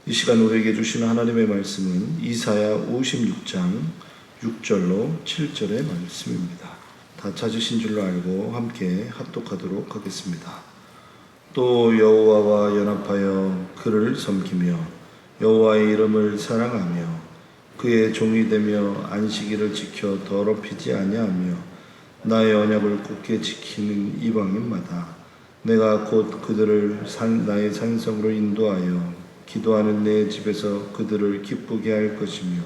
이 시간 우리에게 주시는 하나님의 말씀은 이사야 56장 6절로 7절의 말씀입니다. 다 찾으신 줄로 알고 함께 합독하도록 하겠습니다. 또 여호와와 연합하여 그를 섬기며 여호와의 이름을 사랑하며 그의 종이 되며 안식일을 지켜 더럽히지 아니하며 나의 언약을 굳게 지키는 이방인마다 내가 곧 그들을 나의 산성으로 인도하여 기도하는 내 집에서 그들을 기쁘게 할 것이며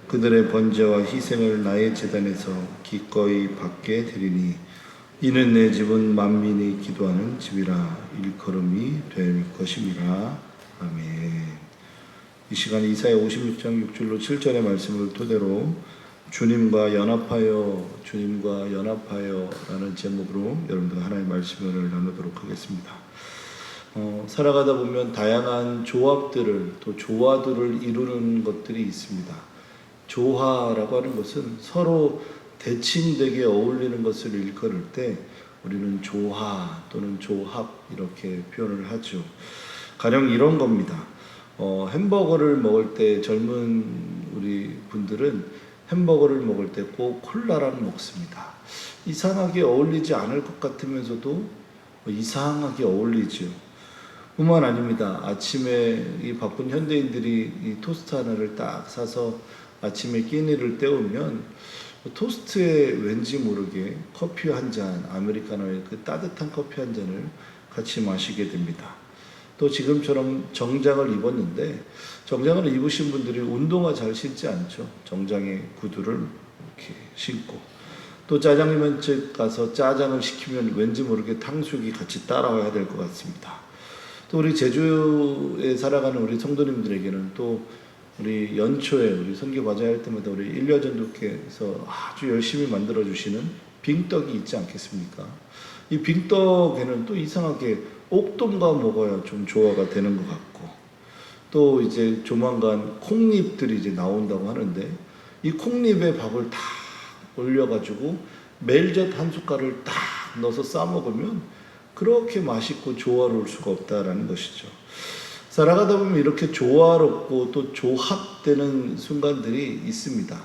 그들의 번제와 희생을 나의 제단에서 기꺼이 받게 되리니 이는 내 집은 만민이 기도하는 집이라 일컬음이 될 것임이라. 아멘. 이 시간 이사야 56장 6절로 7절의 말씀을 토대로 주님과 연합하여 라는 제목으로 여러분들과 하나님의 말씀을 나누도록 하겠습니다. 살아가다 보면 다양한 조합들을 또 조화들을 이루는 것들이 있습니다. 조화라고 하는 것은 서로 대칭되게 어울리는 것을 일컬을 때 우리는 조화 또는 조합 이렇게 표현을 하죠. 가령 이런 겁니다. 햄버거를 먹을 때 젊은 우리 분들은 햄버거를 먹을 때 꼭 콜라랑 먹습니다. 이상하게 어울리지 않을 것 같으면서도 이상하게 어울리죠. 뿐만 아닙니다. 아침에 이 바쁜 현대인들이 이 토스트 하나를 딱 사서 아침에 끼니를 때우면 토스트에 왠지 모르게 커피 한 잔, 아메리카노의 그 따뜻한 커피 한 잔을 같이 마시게 됩니다. 또 지금처럼 정장을 입었는데 정장을 입으신 분들이 운동화 잘 신지 않죠. 정장에 구두를 이렇게 신고 또 짜장면집 가서 짜장을 시키면 왠지 모르게 탕수육이 같이 따라와야 될 것 같습니다. 또 우리 제주에 살아가는 우리 성도님들에게는 또 우리 연초에 우리 선교 과제할 때마다 우리 일려전도께서 아주 열심히 만들어주시는 빙떡이 있지 않겠습니까? 이 빙떡에는 또 이상하게 옥돔과 먹어야 좀 조화가 되는 것 같고 또 이제 조만간 콩잎들이 이제 나온다고 하는데 이 콩잎에 밥을 다 올려가지고 멜젓 한 숟갈을 딱 넣어서 싸 먹으면 그렇게 맛있고 조화로울 수가 없다라는 것이죠. 살아가다 보면 이렇게 조화롭고 또 조합되는 순간들이 있습니다.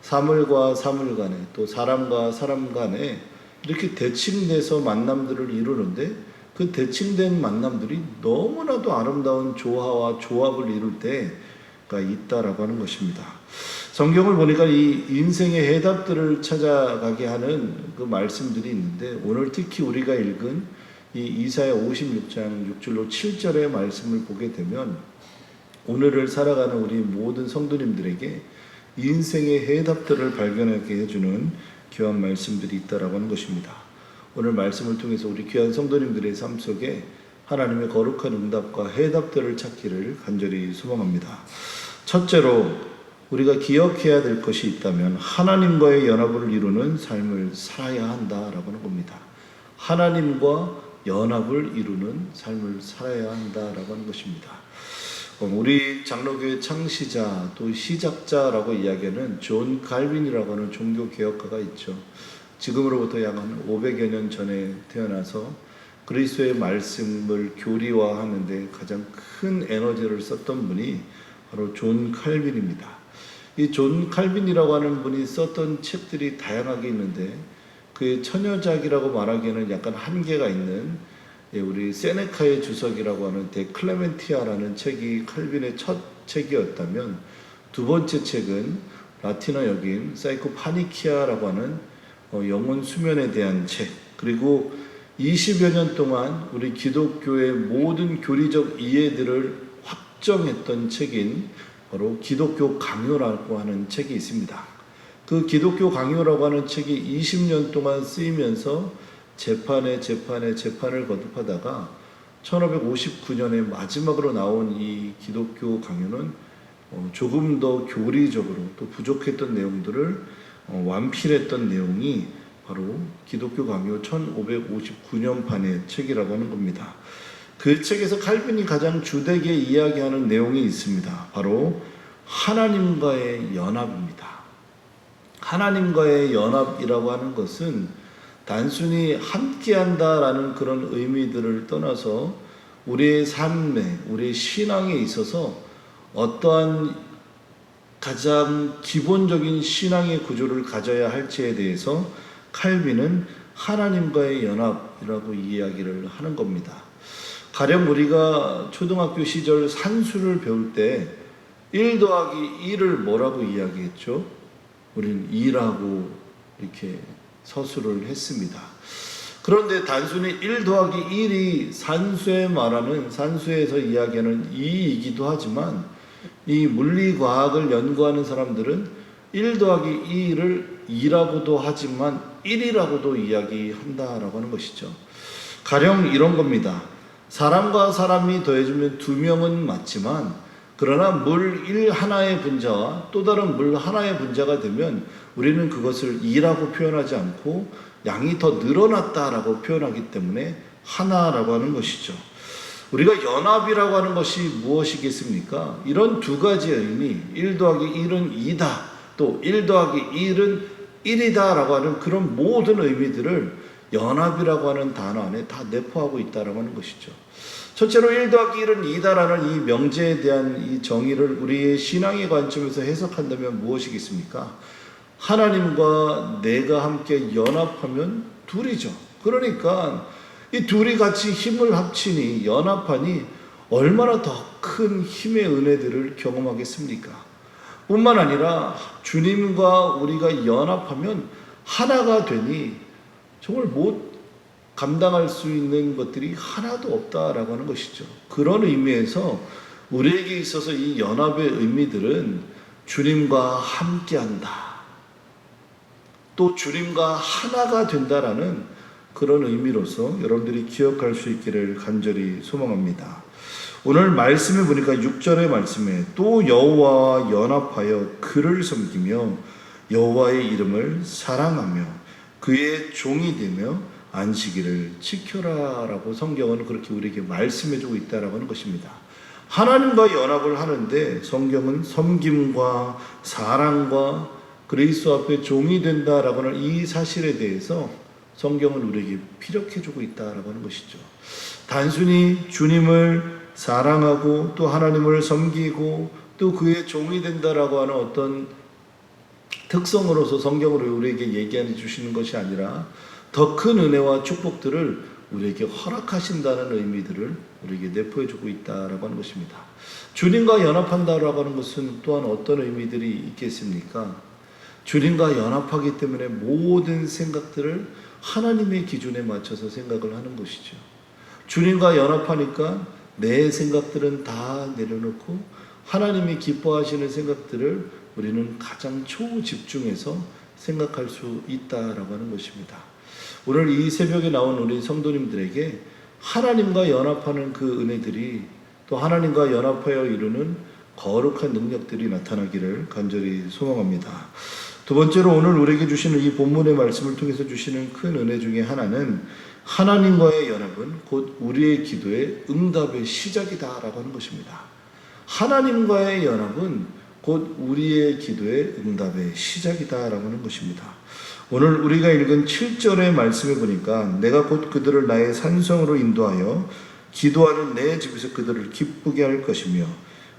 사물과 사물 간에 또 사람과 사람 간에 이렇게 대칭돼서 만남들을 이루는데 그 대칭된 만남들이 너무나도 아름다운 조화와 조합을 이룰 때가 있다라고 하는 것입니다. 성경을 보니까 이 인생의 해답들을 찾아가게 하는 그 말씀들이 있는데 오늘 특히 우리가 읽은 이 이사야 56장 6절로 7절의 말씀을 보게 되면 오늘을 살아가는 우리 모든 성도님들에게 인생의 해답들을 발견하게 해주는 귀한 말씀들이 있다라고 하는 것입니다. 오늘 말씀을 통해서 우리 귀한 성도님들의 삶 속에 하나님의 거룩한 응답과 해답들을 찾기를 간절히 소망합니다. 첫째로 우리가 기억해야 될 것이 있다면 하나님과의 연합을 이루는 삶을 살아야 한다라고 하는 겁니다. 하나님과 연합을 이루는 삶을 살아야 한다라고 하는 것입니다. 우리 장로교회 창시자 또 시작자라고 이야기하는 존 칼빈이라고 하는 종교개혁가가 있죠. 지금으로부터 약 한 500여 년 전에 태어나서 그리스도의 말씀을 교리화하는 데 가장 큰 에너지를 썼던 분이 바로 존 칼빈입니다. 이 존 칼빈이라고 하는 분이 썼던 책들이 다양하게 있는데 그의 처녀작이라고 말하기에는 약간 한계가 있는 우리 세네카의 주석이라고 하는 데 클레멘티아라는 책이 칼빈의 첫 책이었다면 두 번째 책은 라틴어 역인 사이코파니키아라고 하는 영혼 수면에 대한 책, 그리고 20여 년 동안 우리 기독교의 모든 교리적 이해들을 확정했던 책인 바로 기독교 강요라고 하는 책이 있습니다. 그 기독교 강요라고 하는 책이 20년 동안 쓰이면서 재판을 거듭하다가 1559년에 마지막으로 나온 이 기독교 강요는 조금 더 교리적으로 또 부족했던 내용들을 완필했던 내용이 바로 기독교 강요 1559년판의 책이라고 하는 겁니다. 그 책에서 칼빈이 가장 주되게 이야기하는 내용이 있습니다. 바로 하나님과의 연합입니다. 하나님과의 연합이라고 하는 것은 단순히 함께한다라는 그런 의미들을 떠나서 우리의 삶에, 우리의 신앙에 있어서 어떠한 가장 기본적인 신앙의 구조를 가져야 할지에 대해서 칼빈은 하나님과의 연합이라고 이야기를 하는 겁니다. 가령 우리가 초등학교 시절 산수를 배울 때 1 더하기 1을 뭐라고 이야기했죠? 우리는 2라고 이렇게 서술을 했습니다. 그런데 단순히 1 더하기 1이 산수에 말하는, 산수에서 이야기하는 2이기도 하지만 이 물리과학을 연구하는 사람들은 1 더하기 2를 2라고도 하지만 1이라고도 이야기한다라고 하는 것이죠. 가령 이런 겁니다. 사람과 사람이 더해지면 2명은 맞지만 그러나 물 1 하나의 분자와 또 다른 물 하나의 분자가 되면 우리는 그것을 2라고 표현하지 않고 양이 더 늘어났다라고 표현하기 때문에 하나라고 하는 것이죠. 우리가 연합이라고 하는 것이 무엇이겠습니까? 이런 두 가지의 의미, 1 더하기 1은 2다, 또 1 더하기 1은 1이다 라고 하는 그런 모든 의미들을 연합이라고 하는 단어 안에 다 내포하고 있다라고 하는 것이죠. 첫째로 1 더하기 1은 2다라는 이 명제에 대한 이 정의를 우리의 신앙의 관점에서 해석한다면 무엇이겠습니까? 하나님과 내가 함께 연합하면 둘이죠. 그러니까 이 둘이 같이 힘을 합치니, 연합하니 얼마나 더 큰 힘의 은혜들을 경험하겠습니까? 뿐만 아니라 주님과 우리가 연합하면 하나가 되니 정말 못 감당할 수 있는 것들이 하나도 없다라고 하는 것이죠. 그런 의미에서 우리에게 있어서 이 연합의 의미들은 주님과 함께한다, 또 주님과 하나가 된다라는 그런 의미로서 여러분들이 기억할 수 있기를 간절히 소망합니다. 오늘 말씀에 보니까 6절의 말씀에 또 여호와와 연합하여 그를 섬기며 여호와의 이름을 사랑하며 그의 종이 되며 안식일을 지켜라 라고 성경은 그렇게 우리에게 말씀해주고 있다라고 하는 것입니다. 하나님과 연합을 하는데 성경은 섬김과 사랑과 그리스도 앞에 종이 된다라고 하는 이 사실에 대해서 성경은 우리에게 피력해주고 있다라고 하는 것이죠. 단순히 주님을 사랑하고 또 하나님을 섬기고 또 그의 종이 된다라고 하는 어떤 특성으로서 성경으로 우리에게 얘기해 주시는 것이 아니라 더 큰 은혜와 축복들을 우리에게 허락하신다는 의미들을 우리에게 내포해주고 있다라고 하는 것입니다. 주님과 연합한다라고 하는 것은 또한 어떤 의미들이 있겠습니까? 주님과 연합하기 때문에 모든 생각들을 하나님의 기준에 맞춰서 생각을 하는 것이죠. 주님과 연합하니까 내 생각들은 다 내려놓고 하나님이 기뻐하시는 생각들을 우리는 가장 초집중해서 생각할 수 있다라고 하는 것입니다. 오늘 이 새벽에 나온 우리 성도님들에게 하나님과 연합하는 그 은혜들이 또 하나님과 연합하여 이루는 거룩한 능력들이 나타나기를 간절히 소망합니다. 두 번째로 오늘 우리에게 주시는 이 본문의 말씀을 통해서 주시는 큰 은혜 중에 하나는 하나님과의 연합은 곧 우리의 기도의 응답의 시작이다라고 하는 것입니다. 하나님과의 연합은 곧 우리의 기도의 응답의 시작이다라고 하는 것입니다. 오늘 우리가 읽은 7절의 말씀에 보니까 내가 곧 그들을 나의 산성으로 인도하여 기도하는 내 집에서 그들을 기쁘게 할 것이며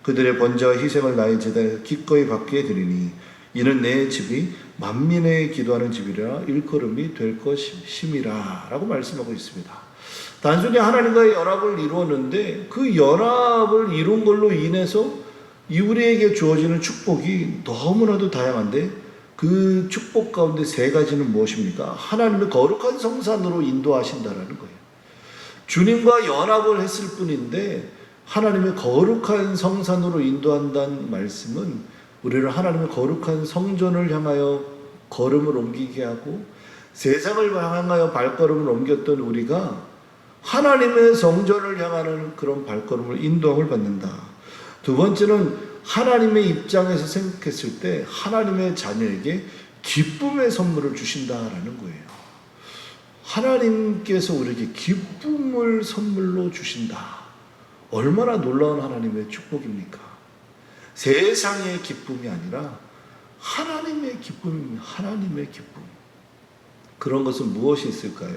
그들의 번제와 희생을 나의 제단에서 기꺼이 받게 되리니 이는 내 집이 만민의 기도하는 집이라 일컬음이 될 것임이라 라고 말씀하고 있습니다. 단순히 하나님과의 연합을 이루었는데 그 연합을 이룬 걸로 인해서 우리에게 주어지는 축복이 너무나도 다양한데 그 축복 가운데 세 가지는 무엇입니까? 하나님의 거룩한 성산으로 인도하신다라는 거예요. 주님과 연합을 했을 뿐인데 하나님의 거룩한 성산으로 인도한다는 말씀은 우리를 하나님의 거룩한 성전을 향하여 걸음을 옮기게 하고 세상을 향하여 발걸음을 옮겼던 우리가 하나님의 성전을 향하는 그런 발걸음을 인도함을 받는다. 두 번째는 하나님의 입장에서 생각했을 때 하나님의 자녀에게 기쁨의 선물을 주신다라는 거예요. 하나님께서 우리에게 기쁨을 선물로 주신다. 얼마나 놀라운 하나님의 축복입니까? 세상의 기쁨이 아니라 하나님의 기쁨입니다. 하나님의 기쁨. 그런 것은 무엇이 있을까요?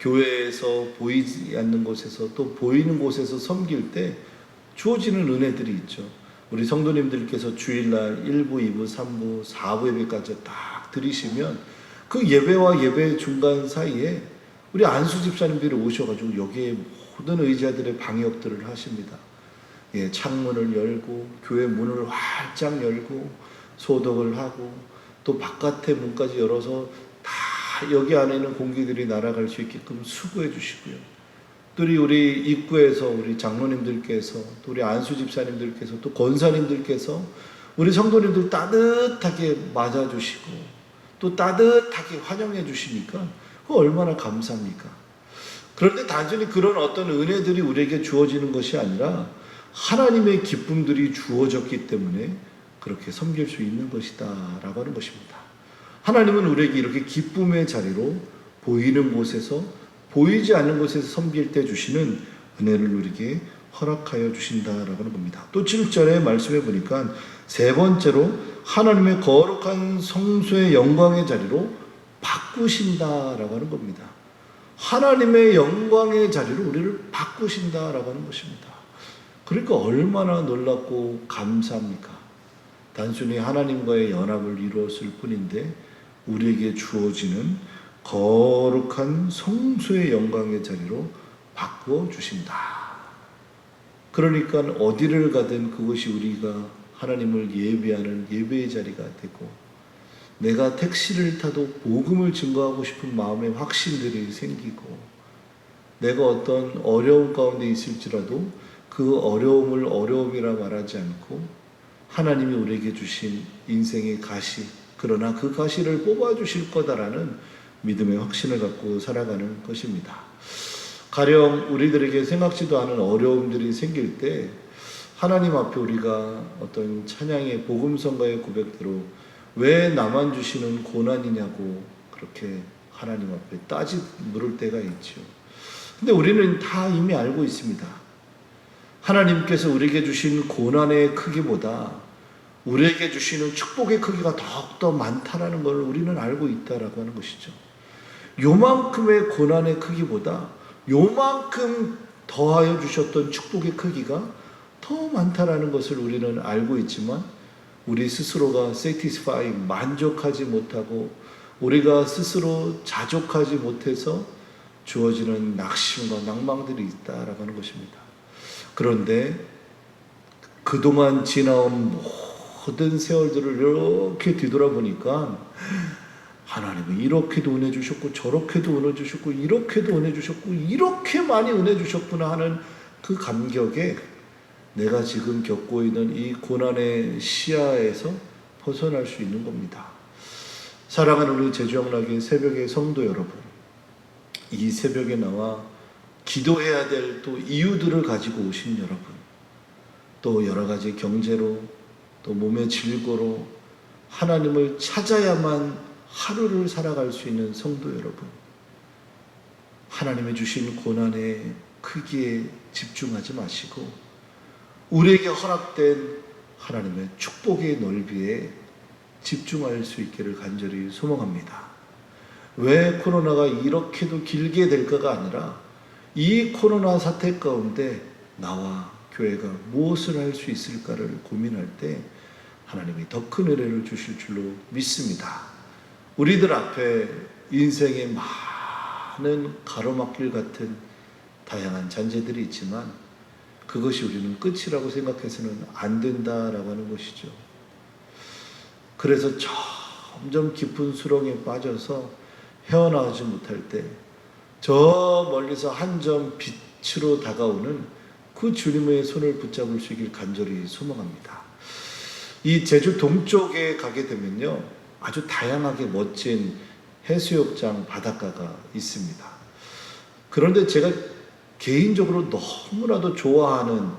교회에서 보이지 않는 곳에서 또 보이는 곳에서 섬길 때 주어지는 은혜들이 있죠. 우리 성도님들께서 주일날 1부, 2부, 3부, 4부 예배까지 딱 드리시면 그 예배와 예배 중간 사이에 우리 안수 집사님들이 오셔가지고 여기에 모든 의자들의 방역들을 하십니다. 예, 창문을 열고 교회 문을 활짝 열고 소독을 하고 또 바깥의 문까지 열어서 다 여기 안에 있는 공기들이 날아갈 수 있게끔 수고해 주시고요. 또 우리 입구에서 우리 장로님들께서 또 우리 안수 집사님들께서 또 권사님들께서 우리 성도님들 따뜻하게 맞아주시고 또 따뜻하게 환영해 주시니까 그거 얼마나 감사합니까? 그런데 단순히 그런 어떤 은혜들이 우리에게 주어지는 것이 아니라 하나님의 기쁨들이 주어졌기 때문에 그렇게 섬길 수 있는 것이다 라고 하는 것입니다. 하나님은 우리에게 이렇게 기쁨의 자리로 보이는 곳에서 보이지 않는 곳에서 섬길 때 주시는 은혜를 우리에게 허락하여 주신다라고 하는 겁니다. 또 7절에 말씀해 보니까 세 번째로 하나님의 거룩한 성소의 영광의 자리로 바꾸신다라고 하는 겁니다. 하나님의 영광의 자리로 우리를 바꾸신다라고 하는 것입니다. 그러니까 얼마나 놀랍고 감사합니까? 단순히 하나님과의 연합을 이루었을 뿐인데 우리에게 주어지는 거룩한 성소의 영광의 자리로 바꾸어 주신다. 그러니까 어디를 가든 그것이 우리가 하나님을 예배하는 예배의 자리가 되고 내가 택시를 타도 복음을 증거하고 싶은 마음의 확신들이 생기고 내가 어떤 어려움 가운데 있을지라도 그 어려움을 어려움이라 말하지 않고 하나님이 우리에게 주신 인생의 가시, 그러나 그 가시를 뽑아주실 거다라는 믿음의 확신을 갖고 살아가는 것입니다. 가령 우리들에게 생각지도 않은 어려움들이 생길 때 하나님 앞에 우리가 어떤 찬양의 복음성가의 고백대로 왜 나만 주시는 고난이냐고 그렇게 하나님 앞에 물을 때가 있죠. 근데 우리는 다 이미 알고 있습니다. 하나님께서 우리에게 주신 고난의 크기보다 우리에게 주시는 축복의 크기가 더욱더 많다라는 걸 우리는 알고 있다라고 하는 것이죠. 요만큼의 고난의 크기보다 요만큼 더하여 주셨던 축복의 크기가 더 많다라는 것을 우리는 알고 있지만 우리 스스로가 만족하지 못하고 우리가 스스로 자족하지 못해서 주어지는 낙심과 낭망들이 있다라고 하는 것입니다. 그런데 그동안 지나온 모든 세월들을 이렇게 뒤돌아보니까 하나님은 이렇게도 은혜 주셨고 저렇게도 은혜 주셨고 이렇게도 은혜 주셨고 이렇게 많이 은혜 주셨구나 하는 그 감격에 내가 지금 겪고 있는 이 고난의 시야에서 벗어날 수 있는 겁니다. 사랑하는 우리 제주영락의 새벽의 성도 여러분, 이 새벽에 나와 기도해야 될 또 이유들을 가지고 오신 여러분, 또 여러 가지 경제로 또 몸의 질고로 하나님을 찾아야만 하루를 살아갈 수 있는 성도 여러분, 하나님이 주신 고난의 크기에 집중하지 마시고 우리에게 허락된 하나님의 축복의 넓이에 집중할 수 있기를 간절히 소망합니다. 왜 코로나가 이렇게도 길게 될까가 아니라 이 코로나 사태 가운데 나와 교회가 무엇을 할 수 있을까를 고민할 때 하나님이 더 큰 은혜를 주실 줄로 믿습니다. 우리들 앞에 인생의 많은 가로막길 같은 다양한 잔재들이 있지만 그것이 우리는 끝이라고 생각해서는 안 된다라고 하는 것이죠. 그래서 점점 깊은 수렁에 빠져서 헤어나오지 못할 때 저 멀리서 한 점 빛으로 다가오는 그 주님의 손을 붙잡을 수 있길 간절히 소망합니다. 이 제주 동쪽에 가게 되면요, 아주 다양하게 멋진 해수욕장 바닷가가 있습니다. 그런데 제가 개인적으로 너무나도 좋아하는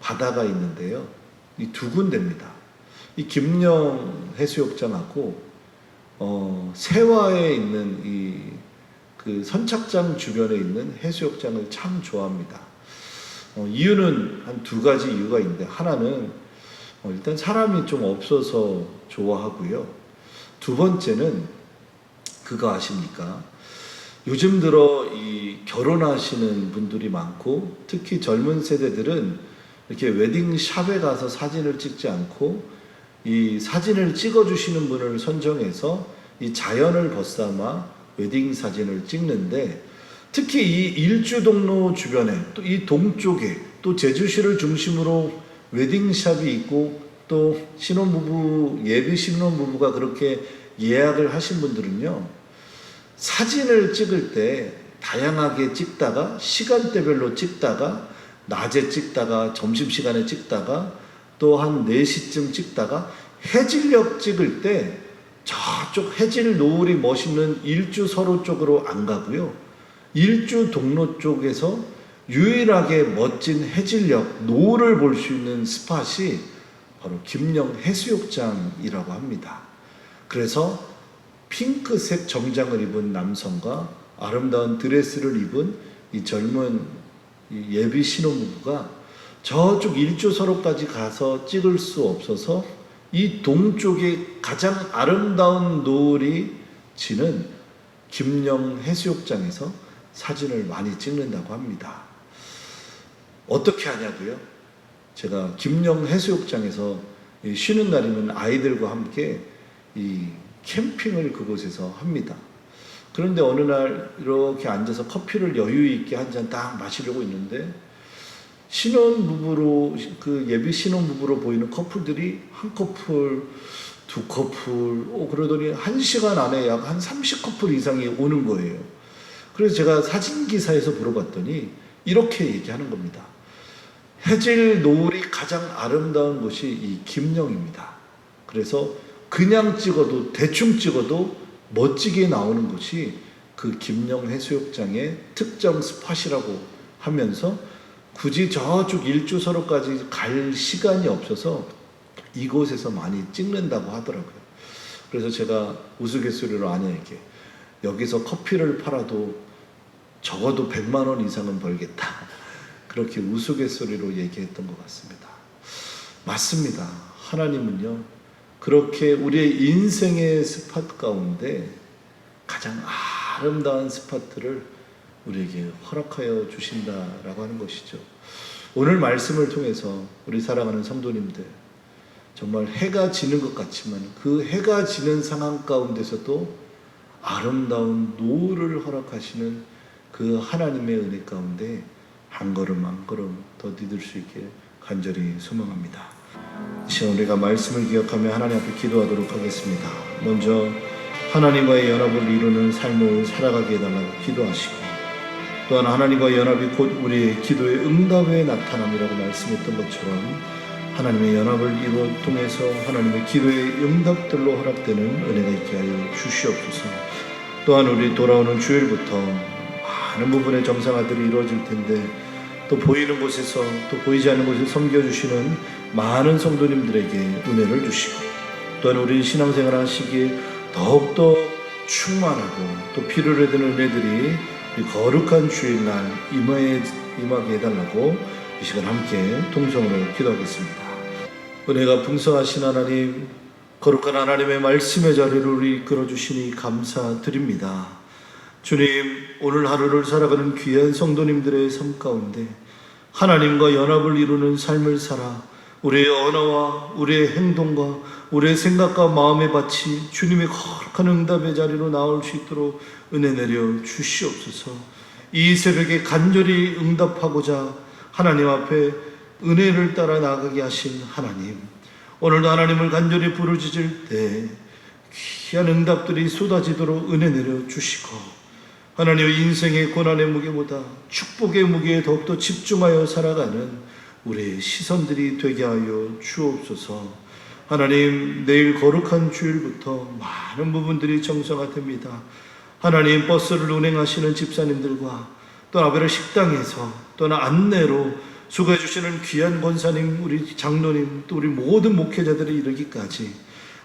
바다가 있는데요, 이 두 군데입니다. 이 김영 해수욕장하고 세화에 있는 그 선착장 주변에 있는 해수욕장을 참 좋아합니다. 이유는 한 두 가지 이유가 있는데, 하나는 일단 사람이 좀 없어서 좋아하고요. 두 번째는 그거 아십니까? 요즘 들어 이 결혼하시는 분들이 많고 특히 젊은 세대들은 이렇게 웨딩샵에 가서 사진을 찍지 않고 이 사진을 찍어주시는 분을 선정해서 이 자연을 벗삼아 웨딩 사진을 찍는데, 특히 이 일주동로 주변에 또 이 동쪽에 또 제주시를 중심으로 웨딩샵이 있고 또 신혼부부, 예비 신혼부부가 그렇게 예약을 하신 분들은요, 사진을 찍을 때 다양하게 찍다가 시간대별로 찍다가 낮에 찍다가 점심시간에 찍다가 또 한 4시쯤 찍다가 해질녘 찍을 때 저쪽 해질 노을이 멋있는 일주서로 쪽으로 안 가고요, 일주 동로 쪽에서 유일하게 멋진 해질녘 노을을 볼 수 있는 스팟이 바로 김영 해수욕장이라고 합니다. 그래서 핑크색 정장을 입은 남성과 아름다운 드레스를 입은 이 젊은 예비 신혼부부가 저쪽 일주서로까지 가서 찍을 수 없어서 이 동쪽에 가장 아름다운 노을이 지는 김영 해수욕장에서 사진을 많이 찍는다고 합니다. 어떻게 하냐고요? 제가 김영 해수욕장에서 쉬는 날이면 아이들과 함께 이 캠핑을 그곳에서 합니다. 그런데 어느 날 이렇게 앉아서 커피를 여유 있게 한 잔 딱 마시려고 있는데, 신혼부부로, 그 예비 신혼부부로 보이는 커플들이 한 커플, 두 커플, 그러더니 1시간 안에 약 한 30커플 이상이 오는 거예요. 그래서 제가 사진기사에서 물어봤더니 이렇게 얘기하는 겁니다. 해질 노을이 가장 아름다운 곳이 이 김영입니다. 그래서 그냥 찍어도, 대충 찍어도 멋지게 나오는 곳이 그 김영 해수욕장의 특정 스팟이라고 하면서 굳이 저쪽 일주서로까지 갈 시간이 없어서 이곳에서 많이 찍는다고 하더라고요. 그래서 제가 우스갯소리로 아내에게 여기서 커피를 팔아도 적어도 100만 원 이상은 벌겠다, 그렇게 우스갯소리로 얘기했던 것 같습니다. 맞습니다. 하나님은요, 그렇게 우리의 인생의 스팟 가운데 가장 아름다운 스팟들을 우리에게 허락하여 주신다라고 하는 것이죠. 오늘 말씀을 통해서 우리 사랑하는 성도님들, 정말 해가 지는 것 같지만 그 해가 지는 상황 가운데서도 아름다운 노을을 허락하시는 그 하나님의 은혜 가운데 한 걸음 한 걸음 더 디딜 수 있게 간절히 소망합니다. 이 시간 우리가 말씀을 기억하며 하나님 앞에 기도하도록 하겠습니다. 먼저 하나님과의 연합을 이루는 삶을 살아가게 해달라고 기도하시고, 또한 하나님과의 연합이 곧 우리의 기도의 응답에 나타남이라고 말씀했던 것처럼 하나님의 연합을 이루어 통해서 하나님의 기도의 응답들로 허락되는 은혜가 있게 하여 주시옵소서. 또한 우리 돌아오는 주일부터 많은 부분의 정상화들이 이루어질 텐데, 또 보이는 곳에서 또 보이지 않는 곳에 섬겨주시는 많은 성도님들에게 은혜를 주시고, 또한 우리 신앙생활 하시기에 더욱더 충만하고 또 필요로 되는 은혜들이 이 거룩한 주일날 임하게 해달라고 이 시간 함께 통성으로 기도하겠습니다. 은혜가 풍성하신 하나님, 거룩한 하나님의 말씀의 자리를 우리 이끌어주시니 감사드립니다. 주님, 오늘 하루를 살아가는 귀한 성도님들의 삶 가운데 하나님과 연합을 이루는 삶을 살아 우리의 언어와 우리의 행동과 우리의 생각과 마음의 밭이 주님의 거룩한 응답의 자리로 나올 수 있도록 은혜 내려 주시옵소서. 이 새벽에 간절히 응답하고자 하나님 앞에 은혜를 따라 나가게 하신 하나님, 오늘도 하나님을 간절히 부르짖을 때 귀한 응답들이 쏟아지도록 은혜 내려 주시고, 하나님의 인생의 고난의 무게보다 축복의 무게에 더욱더 집중하여 살아가는 우리의 시선들이 되게 하여 주옵소서. 하나님, 내일 거룩한 주일부터 많은 부분들이 정상화됩니다. 하나님, 버스를 운행하시는 집사님들과 또 아베라 식당에서 또는 안내로 수고해 주시는 귀한 권사님, 우리 장로님, 또 우리 모든 목회자들이 이르기까지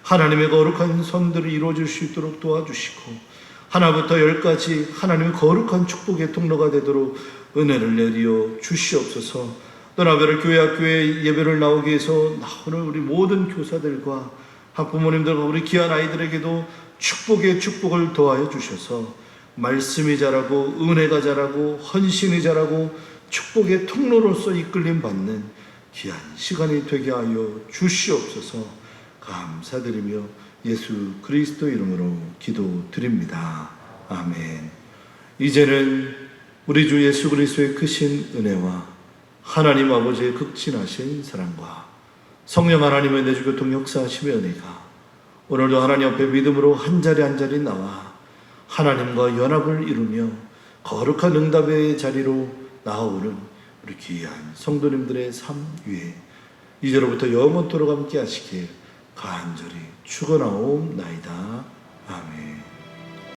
하나님의 거룩한 선들을 이루어질 수 있도록 도와주시고, 하나부터 10까지 하나님의 거룩한 축복의 통로가 되도록 은혜를 내려 주시옵소서. 또 나베라 교회 학교에 예배를 나오기 위해서 나오는 우리 모든 교사들과 학부모님들과 우리 귀한 아이들에게도 축복의 축복을 더하여 주셔서 말씀이 자라고 은혜가 자라고 헌신이 자라고 축복의 통로로서 이끌림 받는 귀한 시간이 되게 하여 주시옵소서. 감사드리며 예수 그리스도 이름으로 기도드립니다. 아멘. 이제는 우리 주 예수 그리스도의 크신 은혜와 하나님 아버지의 극진하신 사랑과 성령 하나님의 내주교통 역사하심의 은혜가 오늘도 하나님 앞에 믿음으로 한 자리 한 자리 나와 하나님과 연합을 이루며 거룩한 응답의 자리로 나아오는 우리 귀한 성도님들의 삶 위에 이제로부터 영원토록 함께 하시길 간절히 축원하옵나이다. 아멘.